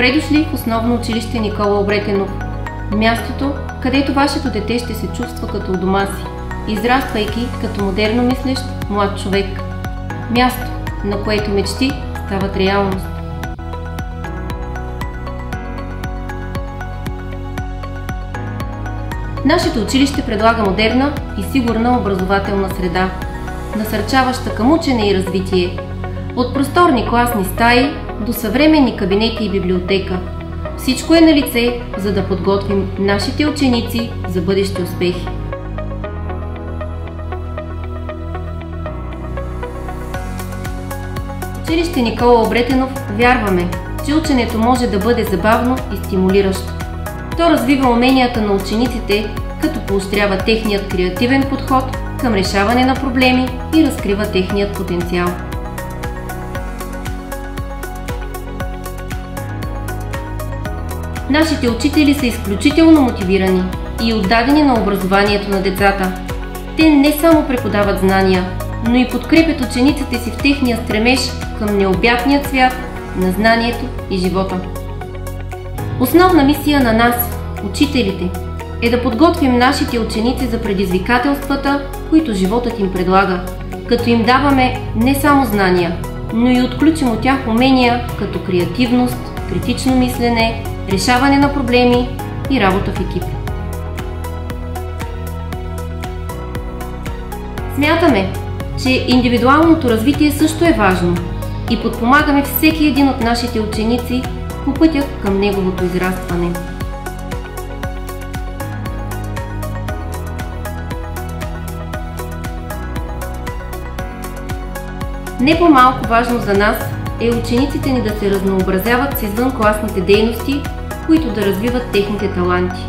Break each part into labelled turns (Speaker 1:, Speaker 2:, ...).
Speaker 1: Добре дошли в Основно училище Никола Обретенов. Мястото, където вашето дете ще се чувства като у дома си, израствайки като модерно мислещ млад човек. Място, на което мечти стават реалност. Нашето училище предлага модерна и сигурна образователна среда, насърчаваща към учене и развитие. От просторни класни стаи до съвременни кабинети и библиотека. Всичко е налице, за да подготвим нашите ученици за бъдещи успехи. В училище Никола Обретенов вярваме, че ученето може да бъде забавно и стимулиращо. То развива уменията на учениците, като поощрява техният креативен подход към решаване на проблеми и разкрива техният потенциал. Нашите учители са изключително мотивирани и отдадени на образованието на децата. Те не само преподават знания, но и подкрепят учениците си в техния стремеж към необятният свят на знанието и живота. Основна мисия на нас, учителите, е да подготвим нашите ученици за предизвикателствата, които животът им предлага, като им даваме не само знания, но и отключим от тях умения като креативност, критично мислене, решаване на проблеми и работа в екип. Смятаме, че индивидуалното развитие също е важно и подпомагаме всеки един от нашите ученици по пътя към неговото израстване. Не по-малко важно за нас е учениците ни да се разнообразяват с извънкласните дейности, които да развиват техните таланти.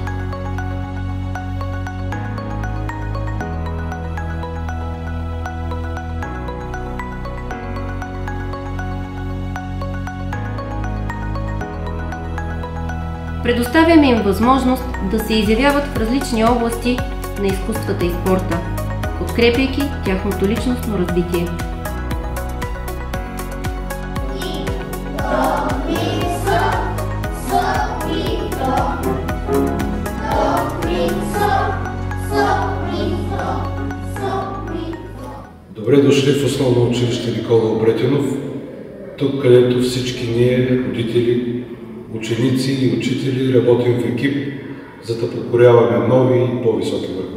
Speaker 1: Предоставяме им възможност да се изявяват в различни области на изкуствата и спорта, подкрепяйки тяхното личностно развитие.
Speaker 2: Добре дошли в Основно училище Никола Обретенов, тук където всички ние, родители, ученици и учители, работим в екип, за да покоряваме нови и по-високи върхове.